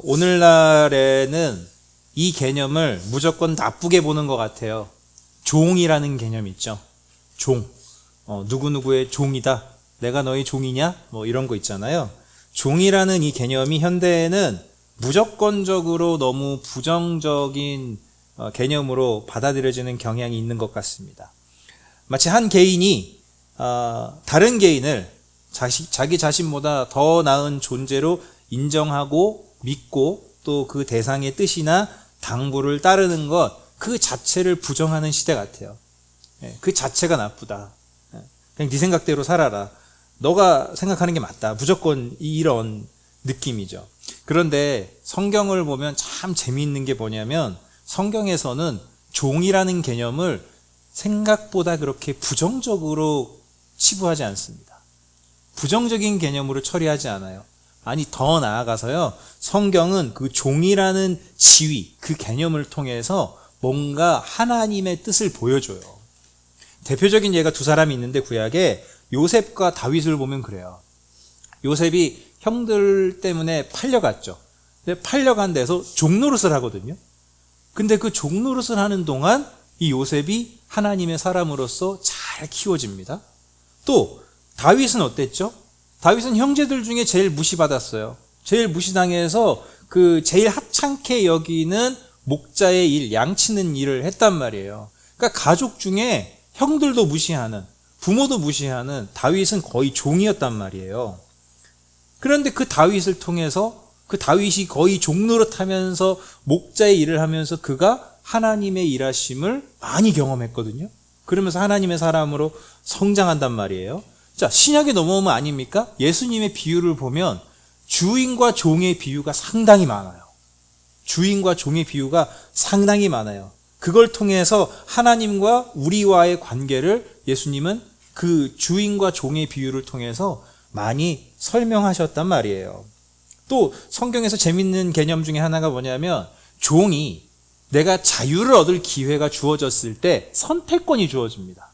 오늘날에는 이 개념을 무조건 나쁘게 보는 것 같아요. 종이라는 개념 있죠. 종. 누구누구의 종이다. 내가 너의 종이냐? 뭐 이런 거 있잖아요. 종이라는 이 개념이 현대에는 무조건적으로 너무 부정적인 개념으로 받아들여지는 경향이 있는 것 같습니다. 마치 한 개인이 다른 개인을 자기 자신보다 더 나은 존재로 인정하고 믿고 또 그 대상의 뜻이나 당부를 따르는 것, 그 자체를 부정하는 시대 같아요. 그 자체가 나쁘다. 그냥 네 생각대로 살아라. 너가 생각하는 게 맞다. 무조건 이런 느낌이죠. 그런데 성경을 보면 참 재미있는 게 뭐냐면 성경에서는 종이라는 개념을 생각보다 그렇게 부정적으로 치부하지 않습니다. 부정적인 개념으로 처리하지 않아요. 아니, 더 나아가서요, 성경은 그 종이라는 지위, 그 개념을 통해서 뭔가 하나님의 뜻을 보여줘요. 대표적인 예가 두 사람이 있는데 구약에 요셉과 다윗을 보면 그래요. 요셉이 형들 때문에 팔려갔죠. 근데 팔려간 데서 종노릇을 하거든요. 근데 그 종노릇을 하는 동안 이 요셉이 하나님의 사람으로서 잘 키워집니다. 또 다윗은 어땠죠? 다윗은 형제들 중에 제일 무시받았어요. 제일 무시당해서 그 제일 하찮게 여기는 목자의 일, 양치는 일을 했단 말이에요. 그러니까 가족 중에 형들도 무시하는, 부모도 무시하는 다윗은 거의 종이었단 말이에요. 그런데 그 다윗을 통해서 그 다윗이 거의 종노릇하면서 목자의 일을 하면서 그가 하나님의 일하심을 많이 경험했거든요. 그러면서 하나님의 사람으로 성장한단 말이에요. 자, 신약에 넘어오면 아닙니까? 예수님의 비유를 보면 주인과 종의 비유가 상당히 많아요. 주인과 종의 비유가 상당히 많아요. 그걸 통해서 하나님과 우리와의 관계를 예수님은 그 주인과 종의 비유를 통해서 많이 설명하셨단 말이에요. 또 성경에서 재밌는 개념 중에 하나가 뭐냐면 종이 내가 자유를 얻을 기회가 주어졌을 때 선택권이 주어집니다.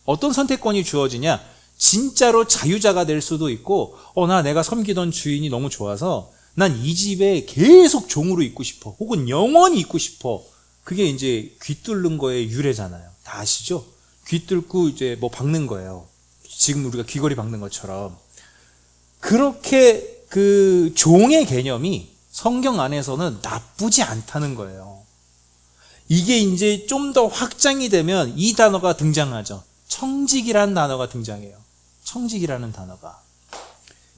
어떤 선택권이 주어지냐? 진짜로 자유자가 될 수도 있고, 내가 섬기던 주인이 너무 좋아서 난 이 집에 계속 종으로 있고 싶어. 혹은 영원히 있고 싶어. 그게 이제 귀 뚫는 거의 유래잖아요. 다 아시죠? 귀 뚫고 이제 뭐 박는 거예요. 지금 우리가 귀걸이 박는 것처럼. 그렇게 그 종의 개념이 성경 안에서는 나쁘지 않다는 거예요. 이게 이제 좀 더 확장이 되면 이 단어가 등장하죠. 청직이라는 단어가 등장해요. 청직이라는 단어가.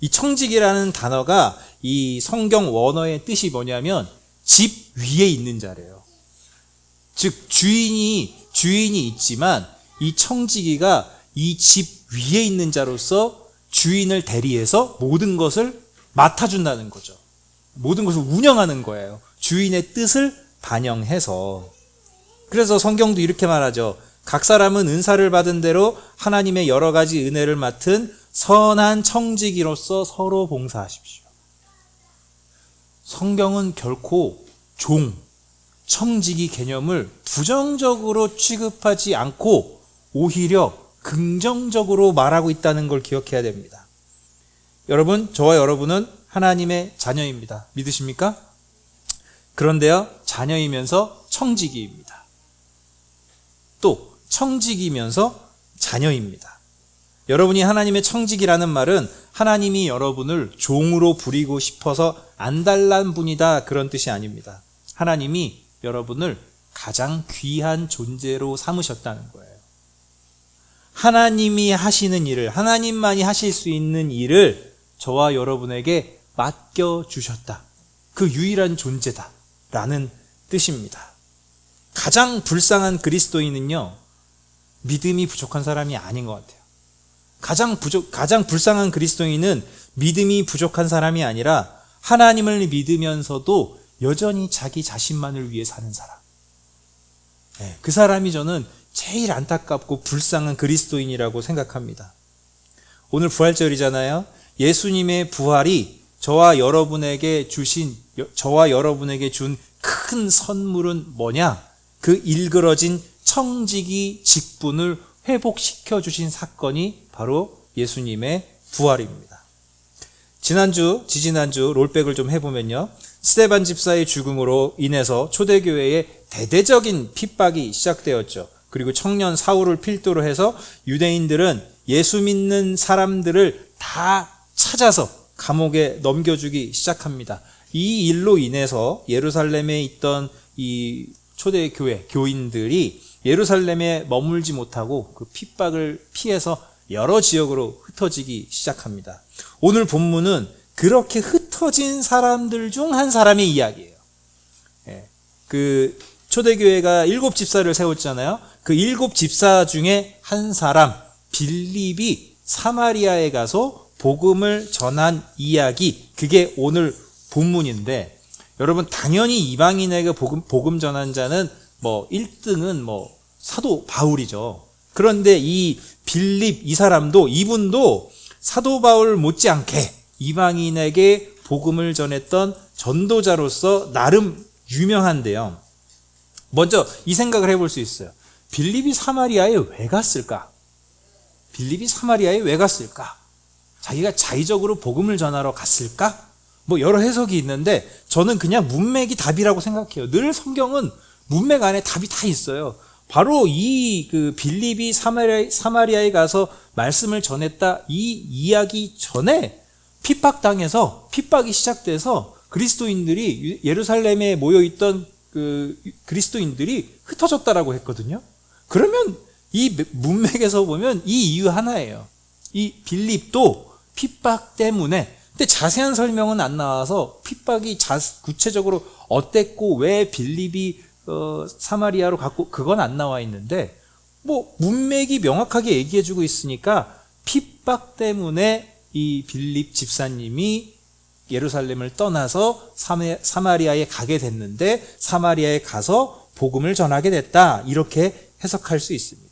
이 청직이라는 단어가 이 성경 원어의 뜻이 뭐냐면 집 위에 있는 자래요. 즉 주인이 있지만 이 청지기가 이 집 위에 있는 자로서 주인을 대리해서 모든 것을 맡아준다는 거죠. 모든 것을 운영하는 거예요. 주인의 뜻을 반영해서. 그래서 성경도 이렇게 말하죠. 각 사람은 은사를 받은 대로 하나님의 여러 가지 은혜를 맡은 선한 청지기로서 서로 봉사하십시오. 성경은 결코 종, 청지기 개념을 부정적으로 취급하지 않고 오히려 긍정적으로 말하고 있다는 걸 기억해야 됩니다. 여러분, 저와 여러분은 하나님의 자녀입니다. 믿으십니까? 그런데요, 자녀이면서 청지기입니다. 또 청지기면서 자녀입니다. 여러분이 하나님의 청지기라는 말은 하나님이 여러분을 종으로 부리고 싶어서 안달난 분이다, 그런 뜻이 아닙니다. 하나님이 여러분을 가장 귀한 존재로 삼으셨다는 거예요. 하나님이 하시는 일을, 하나님만이 하실 수 있는 일을 저와 여러분에게 맡겨주셨다. 그 유일한 존재다 라는 뜻입니다. 가장 불쌍한 그리스도인은요, 믿음이 부족한 사람이 아닌 것 같아요. 가장 불쌍한 그리스도인은 믿음이 부족한 사람이 아니라 하나님을 믿으면서도 여전히 자기 자신만을 위해 사는 사람. 그 사람이 저는 제일 안타깝고 불쌍한 그리스도인이라고 생각합니다. 오늘 부활절이잖아요. 예수님의 부활이 저와 여러분에게 준 큰 선물은 뭐냐? 그 일그러진 청지기 직분을 회복시켜 주신 사건이 바로 예수님의 부활입니다. 지지난주 롤백을 좀 해보면요. 스데반 집사의 죽음으로 인해서 초대교회에 대대적인 핍박이 시작되었죠. 그리고 청년 사울을 필두로 해서 유대인들은 예수 믿는 사람들을 다 찾아서 감옥에 넘겨주기 시작합니다. 이 일로 인해서 예루살렘에 있던 이 초대교회 교인들이 예루살렘에 머물지 못하고 그 핍박을 피해서 여러 지역으로 흩어지기 시작합니다. 오늘 본문은 그렇게 흩어진 사람들 중 한 사람의 이야기예요. 그 초대교회가 7집사를 세웠잖아요. 그 7집사 중에 한 사람 빌립이 사마리아에 가서 복음을 전한 이야기, 그게 오늘 본문인데, 여러분 당연히 이방인에게 복음 전한 자는 1등은 사도 바울이죠. 그런데 이 빌립 이 사람도, 이분도 사도 바울 못지않게 이방인에게 복음을 전했던 전도자로서 나름 유명한데요. 먼저 이 생각을 해볼 수 있어요. 빌립이 사마리아에 왜 갔을까? 빌립이 사마리아에 왜 갔을까? 자기가 자의적으로 복음을 전하러 갔을까? 여러 해석이 있는데 저는 그냥 문맥이 답이라고 생각해요. 늘 성경은 문맥 안에 답이 다 있어요. 바로 이 빌립이 사마리아에 가서 말씀을 전했다, 이 이야기 전에 핍박이 시작돼서 그리스도인들이, 예루살렘에 모여있던 그리스도인들이 흩어졌다라고 했거든요. 그러면 이 문맥에서 보면 이 이유 하나예요. 이 빌립도 핍박 때문에, 근데 자세한 설명은 안 나와서 핍박이 구체적으로 어땠고 왜 빌립이 사마리아로 갔고 그건 안 나와 있는데, 문맥이 명확하게 얘기해주고 있으니까 핍박 때문에 이 빌립 집사님이 예루살렘을 떠나서 사마리아에 가게 됐는데 사마리아에 가서 복음을 전하게 됐다, 이렇게 해석할 수 있습니다.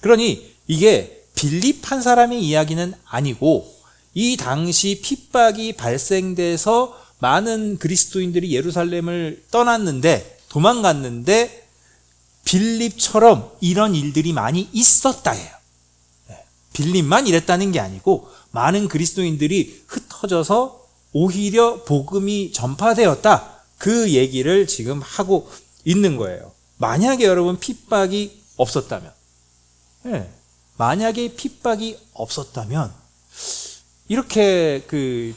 그러니 이게 빌립 한 사람의 이야기는 아니고 이 당시 핍박이 발생돼서 많은 그리스도인들이 예루살렘을 도망갔는데 빌립처럼 이런 일들이 많이 있었다예요. 빌립만 이랬다는 게 아니고 많은 그리스도인들이 흩어져서 오히려 복음이 전파되었다, 그 얘기를 지금 하고 있는 거예요. 만약에 여러분 핍박이 없었다면, 만약에 핍박이 없었다면 이렇게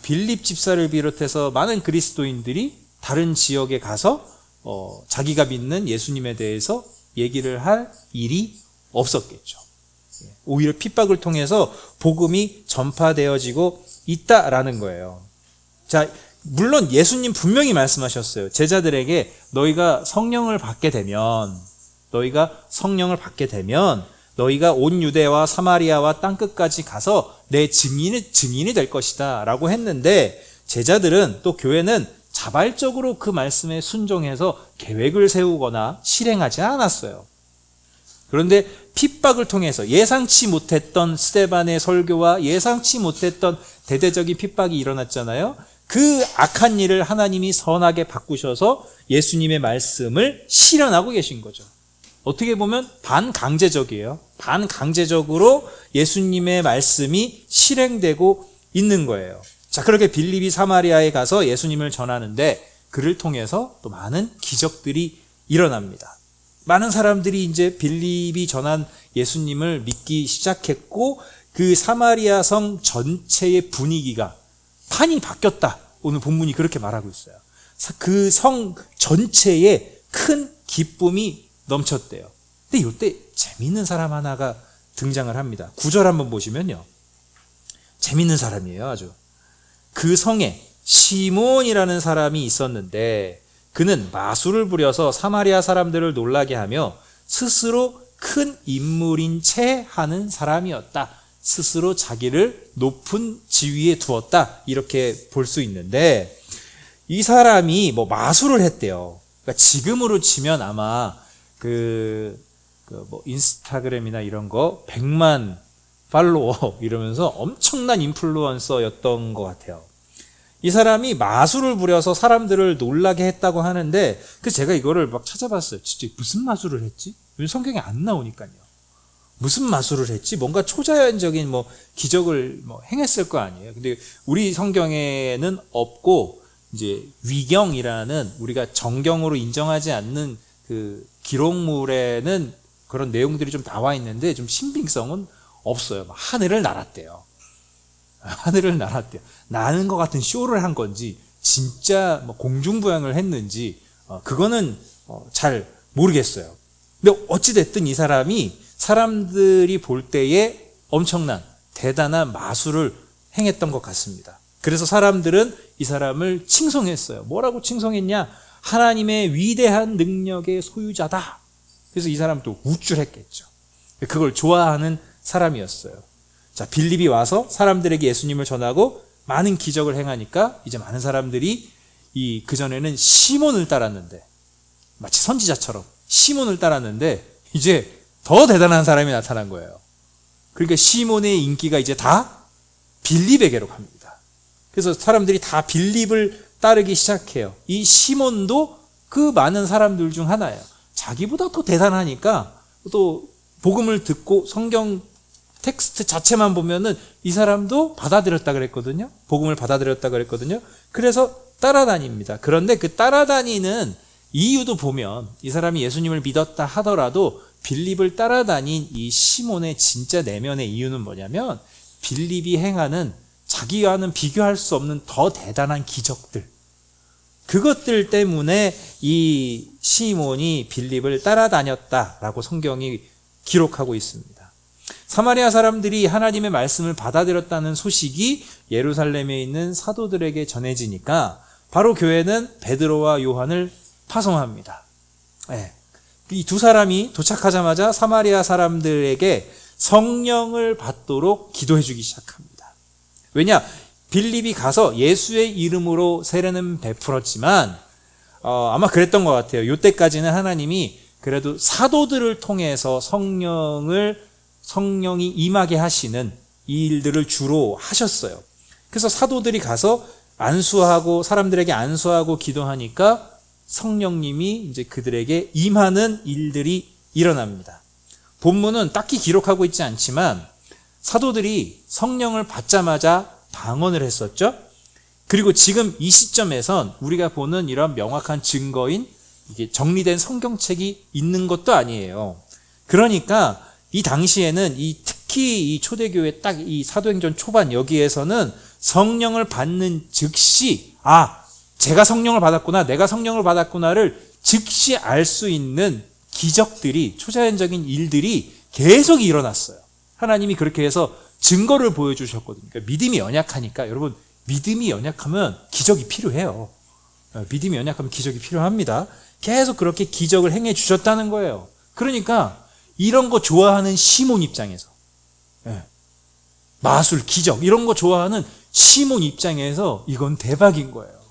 빌립 집사를 비롯해서 많은 그리스도인들이 다른 지역에 가서 자기가 믿는 예수님에 대해서 얘기를 할 일이 없었겠죠. 오히려 핍박을 통해서 복음이 전파되어지고 있다라는 거예요. 자, 물론 예수님 분명히 말씀하셨어요. 제자들에게 너희가 성령을 받게 되면 너희가 온 유대와 사마리아와 땅끝까지 가서 내 증인이 될 것이다 라고 했는데, 제자들은, 또 교회는 자발적으로 그 말씀에 순종해서 계획을 세우거나 실행하지 않았어요. 그런데 핍박을 통해서 예상치 못했던 스데반의 설교와 예상치 못했던 대대적인 핍박이 일어났잖아요. 그 악한 일을 하나님이 선하게 바꾸셔서 예수님의 말씀을 실현하고 계신 거죠. 어떻게 보면 반강제적이에요. 반강제적으로 예수님의 말씀이 실행되고 있는 거예요. 자, 그렇게 빌립이 사마리아에 가서 예수님을 전하는데 그를 통해서 또 많은 기적들이 일어납니다. 많은 사람들이 이제 빌립이 전한 예수님을 믿기 시작했고, 그 사마리아 성 전체의 분위기가 판이 바뀌었다, 오늘 본문이 그렇게 말하고 있어요. 그 성 전체에 큰 기쁨이 넘쳤대요. 근데 이때 재미있는 사람 하나가 등장을 합니다. 9절 한번 보시면요, 재미있는 사람이에요. 아주. 그 성에 시몬이라는 사람이 있었는데 그는 마술을 부려서 사마리아 사람들을 놀라게 하며 스스로 큰 인물인 채 하는 사람이었다. 스스로 자기를 높은 지위에 두었다, 이렇게 볼 수 있는데, 이 사람이 마술을 했대요. 그러니까 지금으로 치면 아마 인스타그램이나 이런 거 100만 팔로워 이러면서 엄청난 인플루언서였던 것 같아요. 이 사람이 마술을 부려서 사람들을 놀라게 했다고 하는데, 제가 이거를 막 찾아봤어요. 진짜 무슨 마술을 했지? 성경에 안 나오니까요. 무슨 마술을 했지? 뭔가 초자연적인 기적을 행했을 거 아니에요. 근데 우리 성경에는 없고, 이제 위경이라는 우리가 정경으로 인정하지 않는 그 기록물에는 그런 내용들이 좀 나와 있는데 좀 신빙성은 없어요. 하늘을 날았대요. 하늘을 날았대요. 나는 것 같은 쇼를 한 건지 진짜 공중부양을 했는지 그거는 잘 모르겠어요. 근데 어찌됐든 이 사람이 사람들이 볼 때에 엄청난 대단한 마술을 행했던 것 같습니다. 그래서 사람들은 이 사람을 칭송했어요. 뭐라고 칭송했냐? 하나님의 위대한 능력의 소유자다. 그래서 이 사람도 우쭐했겠죠. 그걸 좋아하는 사람이었어요. 자, 빌립이 와서 사람들에게 예수님을 전하고 많은 기적을 행하니까 이제 많은 사람들이 그전에는 시몬을 따랐는데, 마치 선지자처럼 시몬을 따랐는데 이제 더 대단한 사람이 나타난 거예요. 그러니까 시몬의 인기가 이제 다 빌립에게로 갑니다. 그래서 사람들이 다 빌립을 따르기 시작해요. 이 시몬도 그 많은 사람들 중 하나예요. 자기보다 더 대단하니까 또 복음을 듣고 성경 텍스트 자체만 보면은 이 사람도 받아들였다 그랬거든요. 복음을 받아들였다 그랬거든요. 그래서 따라다닙니다. 그런데 그 따라다니는 이유도 보면 이 사람이 예수님을 믿었다 하더라도 빌립을 따라다닌 이 시몬의 진짜 내면의 이유는 뭐냐면 빌립이 행하는 자기와는 비교할 수 없는 더 대단한 기적들, 그것들 때문에 이 시몬이 빌립을 따라다녔다라고 성경이 기록하고 있습니다. 사마리아 사람들이 하나님의 말씀을 받아들였다는 소식이 예루살렘에 있는 사도들에게 전해지니까 바로 교회는 베드로와 요한을 파송합니다. 이 두 사람이 도착하자마자 사마리아 사람들에게 성령을 받도록 기도해 주기 시작합니다. 왜냐? 빌립이 가서 예수의 이름으로 세례는 베풀었지만 아마 그랬던 것 같아요. 이때까지는 하나님이 그래도 사도들을 통해서 성령이 임하게 하시는 이 일들을 주로 하셨어요. 그래서 사도들이 가서 안수하고 사람들에게 안수하고 기도하니까 성령님이 이제 그들에게 임하는 일들이 일어납니다. 본문은 딱히 기록하고 있지 않지만 사도들이 성령을 받자마자 방언을 했었죠. 그리고 지금 이 시점에선 우리가 보는 이런 명확한 증거인 이게 정리된 성경책이 있는 것도 아니에요. 그러니까 이 당시에는 특히 이 초대교회 딱 이 사도행전 초반 여기에서는 성령을 받는 즉시 제가 성령을 받았구나, 내가 성령을 받았구나를 즉시 알 수 있는 기적들이, 초자연적인 일들이 계속 일어났어요. 하나님이 그렇게 해서 증거를 보여주셨거든요. 그러니까 믿음이 연약하니까, 여러분, 믿음이 연약하면 기적이 필요해요. 믿음이 연약하면 기적이 필요합니다. 계속 그렇게 기적을 행해 주셨다는 거예요. 그러니까 이런 거 좋아하는 시몬 입장에서, 마술, 기적 이런 거 좋아하는 시몬 입장에서 이건 대박인 거예요.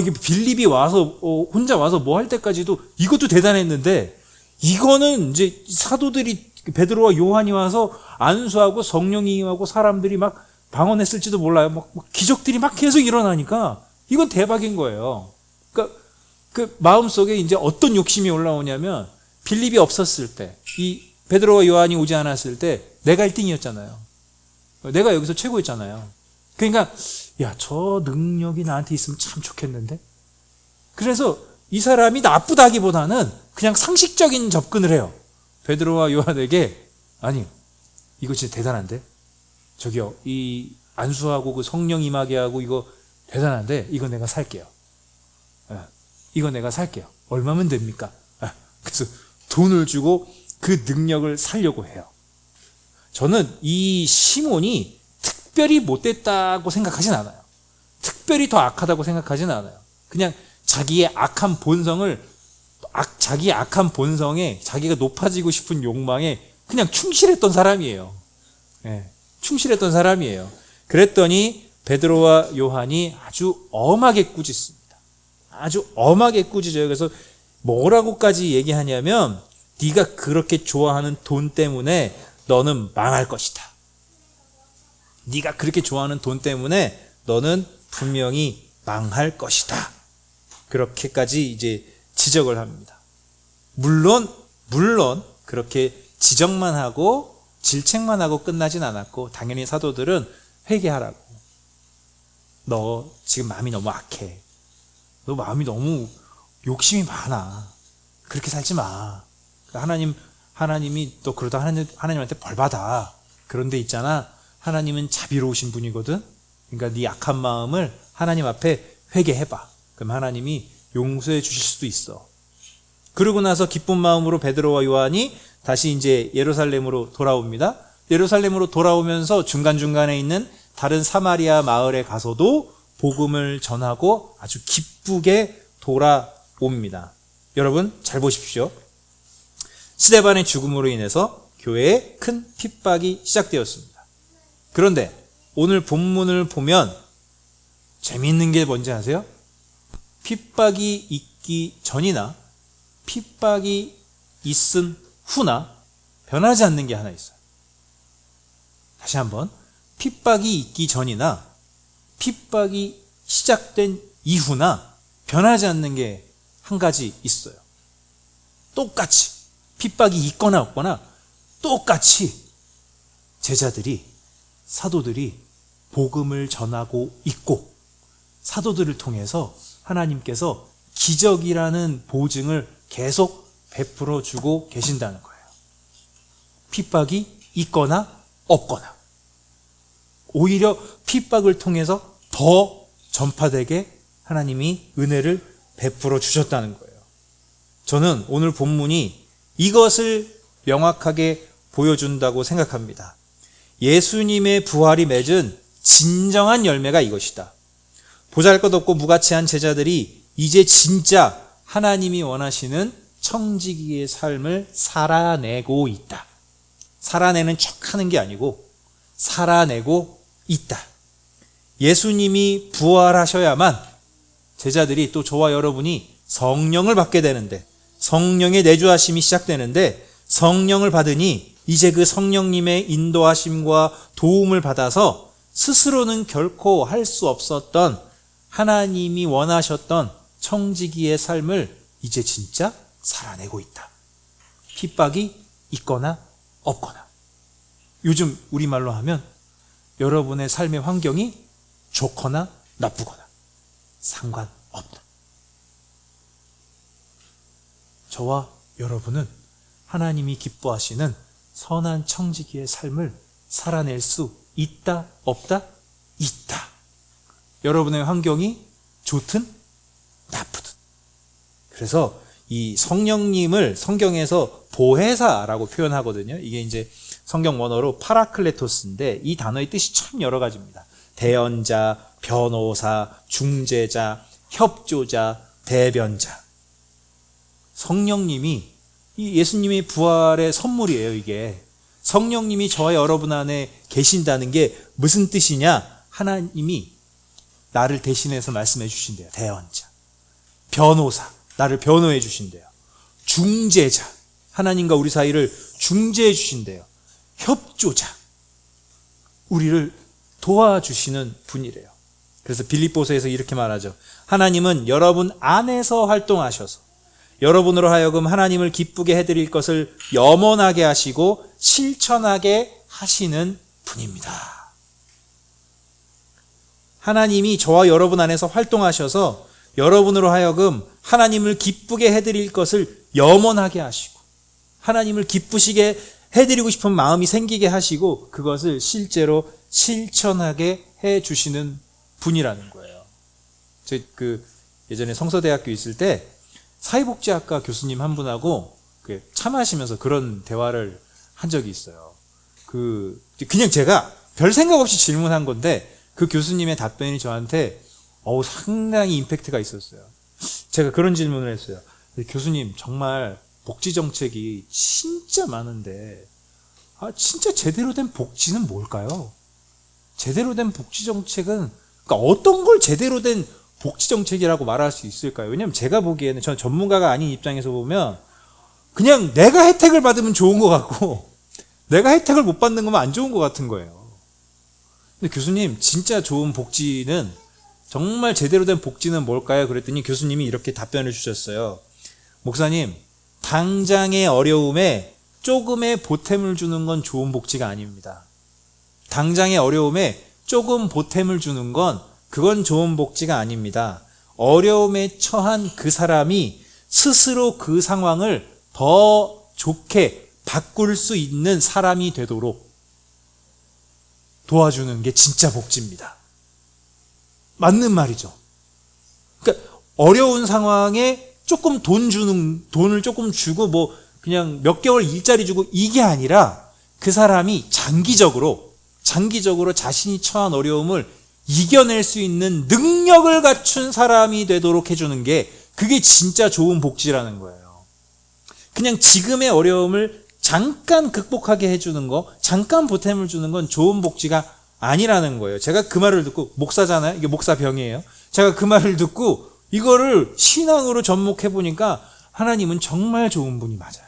이게 빌립이 와서 혼자 와서 뭐 할 때까지도 이것도 대단했는데, 이거는 이제 사도들이 베드로와 요한이 와서 안수하고 성령이 임하고 사람들이 막 방언했을지도 몰라요. 막 기적들이 막 계속 일어나니까 이건 대박인 거예요. 그러니까 그 마음속에 이제 어떤 욕심이 올라오냐면, 빌립이 없었을 때, 이 베드로와 요한이 오지 않았을 때 내가 1등이었잖아요. 내가 여기서 최고였잖아요. 그러니까 저 능력이 나한테 있으면 참 좋겠는데? 그래서 이 사람이 나쁘다기보다는 그냥 상식적인 접근을 해요. 베드로와 요한에게, 아니, 이거 진짜 대단한데? 저기요, 이 안수하고 그 성령 임하게 하고 이거 대단한데, 이거 내가 살게요. 이거 내가 살게요. 얼마면 됩니까? 그래서 돈을 주고 그 능력을 살려고 해요. 저는 이 시몬이 특별히 못됐다고 생각하진 않아요. 특별히 더 악하다고 생각하진 않아요. 그냥 자기의 악한 본성을, 자기의 악한 본성에, 자기가 높아지고 싶은 욕망에 그냥 충실했던 사람이에요. 충실했던 사람이에요. 그랬더니 베드로와 요한이 아주 엄하게 꾸짖습니다. 아주 엄하게 꾸짖어요. 그래서 뭐라고까지 얘기하냐면, 네가 그렇게 좋아하는 돈 때문에 너는 망할 것이다. 네가 그렇게 좋아하는 돈 때문에 너는 분명히 망할 것이다. 그렇게까지 이제 지적을 합니다. 물론 그렇게 지적만 하고 질책만 하고 끝나진 않았고, 당연히 사도들은 회개하라고, 너 지금 마음이 너무 악해. 너 마음이 너무 욕심이 많아. 그렇게 살지 마. 하나님이 또 그러다 하나님한테 벌 받아. 그런데 있잖아. 하나님은 자비로우신 분이거든. 그러니까 네 악한 마음을 하나님 앞에 회개해봐. 그럼 하나님이 용서해 주실 수도 있어. 그러고 나서 기쁜 마음으로 베드로와 요한이 다시 이제 예루살렘으로 돌아옵니다. 예루살렘으로 돌아오면서 중간중간에 있는 다른 사마리아 마을에 가서도 복음을 전하고 아주 기쁘게 돌아옵니다. 여러분 잘 보십시오. 스데반의 죽음으로 인해서 교회에 큰 핍박이 시작되었습니다. 그런데 오늘 본문을 보면 재미있는 게 뭔지 아세요? 핍박이 있기 전이나 핍박이 있은 후나 변하지 않는 게 하나 있어요. 다시 한번, 핍박이 있기 전이나 핍박이 시작된 이후나 변하지 않는 게 한 가지 있어요. 똑같이 핍박이 있거나 없거나 똑같이 제자들이, 사도들이 복음을 전하고 있고 사도들을 통해서 하나님께서 기적이라는 보증을 계속 베풀어 주고 계신다는 거예요. 핍박이 있거나 없거나. 오히려 핍박을 통해서 더 전파되게 하나님이 은혜를 베풀어 주셨다는 거예요. 저는 오늘 본문이 이것을 명확하게 보여준다고 생각합니다. 예수님의 부활이 맺은 진정한 열매가 이것이다. 보잘것없고 무가치한 제자들이 이제 진짜 하나님이 원하시는 청지기의 삶을 살아내고 있다. 살아내는 척하는 게 아니고 살아내고 있다. 예수님이 부활하셔야만 제자들이, 또 저와 여러분이 성령을 받게 되는데, 성령의 내주하심이 시작되는데, 성령을 받으니 이제 그 성령님의 인도하심과 도움을 받아서 스스로는 결코 할 수 없었던 하나님이 원하셨던 청지기의 삶을 이제 진짜 살아내고 있다. 핍박이 있거나 없거나. 요즘 우리말로 하면 여러분의 삶의 환경이 좋거나 나쁘거나 상관없다. 저와 여러분은 하나님이 기뻐하시는 선한 청지기의 삶을 살아낼 수 있다, 없다? 있다. 여러분의 환경이 좋든 나쁘든. 그래서 이 성령님을 성경에서 보혜사라고 표현하거든요. 이게 이제 성경 원어로 파라클레토스인데 이 단어의 뜻이 참 여러 가지입니다. 대언자, 변호사, 중재자, 협조자, 대변자. 성령님이, 이 예수님의 부활의 선물이에요, 이게. 성령님이 저와 여러분 안에 계신다는 게 무슨 뜻이냐? 하나님이 나를 대신해서 말씀해 주신대요. 대언자. 변호사. 나를 변호해 주신대요. 중재자. 하나님과 우리 사이를 중재해 주신대요. 협조자. 우리를 도와주시는 분이래요. 그래서 빌립보서에서 이렇게 말하죠. 하나님은 여러분 안에서 활동하셔서 여러분으로 하여금 하나님을 기쁘게 해드릴 것을 염원하게 하시고 실천하게 하시는 분입니다. 하나님이 저와 여러분 안에서 활동하셔서 여러분으로 하여금 하나님을 기쁘게 해드릴 것을 염원하게 하시고 하나님을 기쁘시게 해드리고 싶은 마음이 생기게 하시고 그것을 실제로 실천하게 해주시는 분이라는 거예요. 예전에 성서대학교 있을 때 사회복지학과 교수님 한 분하고 차 마시면서 그런 대화를 한 적이 있어요. 그냥 제가 별 생각 없이 질문한 건데 그 교수님의 답변이 저한테 상당히 임팩트가 있었어요. 제가 그런 질문을 했어요. 교수님, 정말 복지 정책이 진짜 많은데 진짜 제대로 된 복지는 뭘까요? 제대로 된 복지 정책은, 그러니까 어떤 걸 제대로 된 복지 정책이라고 말할 수 있을까요? 왜냐면 제가 보기에는, 저는 전문가가 아닌 입장에서 보면 그냥 내가 혜택을 받으면 좋은 것 같고 내가 혜택을 못 받는 거면 안 좋은 것 같은 거예요. 근데 교수님, 진짜 좋은 복지는, 정말 제대로 된 복지는 뭘까요? 그랬더니 교수님이 이렇게 답변을 주셨어요. 목사님, 당장의 어려움에 조금의 보탬을 주는 건 좋은 복지가 아닙니다. 당장의 어려움에 조금 보탬을 주는 건 그건 좋은 복지가 아닙니다. 어려움에 처한 그 사람이 스스로 그 상황을 더 좋게 바꿀 수 있는 사람이 되도록 도와주는 게 진짜 복지입니다. 맞는 말이죠. 그러니까 어려운 상황에 조금 돈을 조금 주고 뭐 그냥 몇 개월 일자리 주고 이게 아니라 그 사람이 장기적으로 자신이 처한 어려움을 이겨낼 수 있는 능력을 갖춘 사람이 되도록 해주는 게 그게 진짜 좋은 복지라는 거예요. 그냥 지금의 어려움을 잠깐 극복하게 해주는 거, 잠깐 보탬을 주는 건 좋은 복지가 아니라는 거예요. 제가 그 말을 듣고, 목사잖아요. 이게 목사병이에요. 제가 그 말을 듣고 이거를 신앙으로 접목해 보니까 하나님은 정말 좋은 분이 맞아요.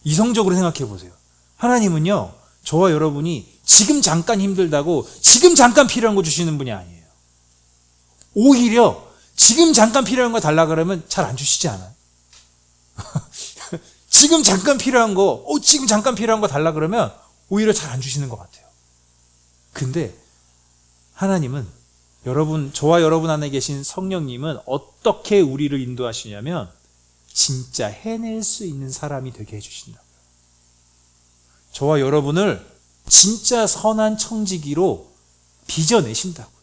이성적으로 생각해 보세요. 하나님은요, 저와 여러분이 지금 잠깐 힘들다고 지금 잠깐 필요한 거 주시는 분이 아니에요. 오히려 지금 잠깐 필요한 거 달라 그러면 잘 안 주시지 않아요? 지금 잠깐 필요한 거, 지금 잠깐 필요한 거 달라 그러면 오히려 잘 안 주시는 것 같아요. 근데 하나님은 저와 여러분 안에 계신 성령님은 어떻게 우리를 인도하시냐면 진짜 해낼 수 있는 사람이 되게 해주신다고요. 저와 여러분을 진짜 선한 청지기로 빚어내신다고요.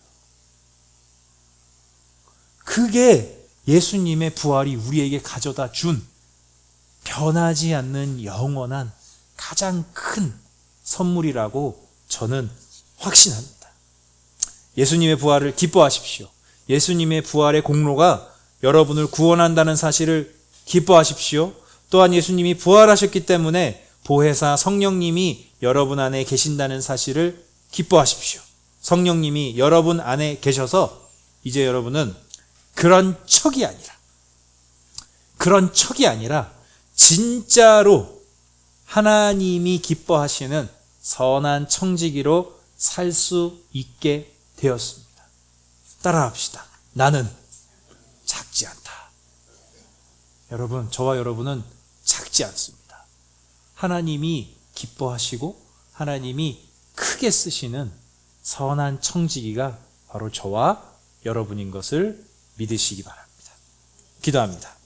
그게 예수님의 부활이 우리에게 가져다 준 변하지 않는 영원한 가장 큰 선물이라고 저는 확신합니다. 예수님의 부활을 기뻐하십시오. 예수님의 부활의 공로가 여러분을 구원한다는 사실을 기뻐하십시오. 또한 예수님이 부활하셨기 때문에 보혜사 성령님이 여러분 안에 계신다는 사실을 기뻐하십시오. 성령님이 여러분 안에 계셔서 이제 여러분은 그런 척이 아니라 진짜로 하나님이 기뻐하시는 선한 청지기로 살 수 있게 되었습니다. 따라합시다. 나는 작지 않다. 여러분, 저와 여러분은 작지 않습니다. 하나님이 기뻐하시고 하나님이 크게 쓰시는 선한 청지기가 바로 저와 여러분인 것을 믿으시기 바랍니다. 기도합니다.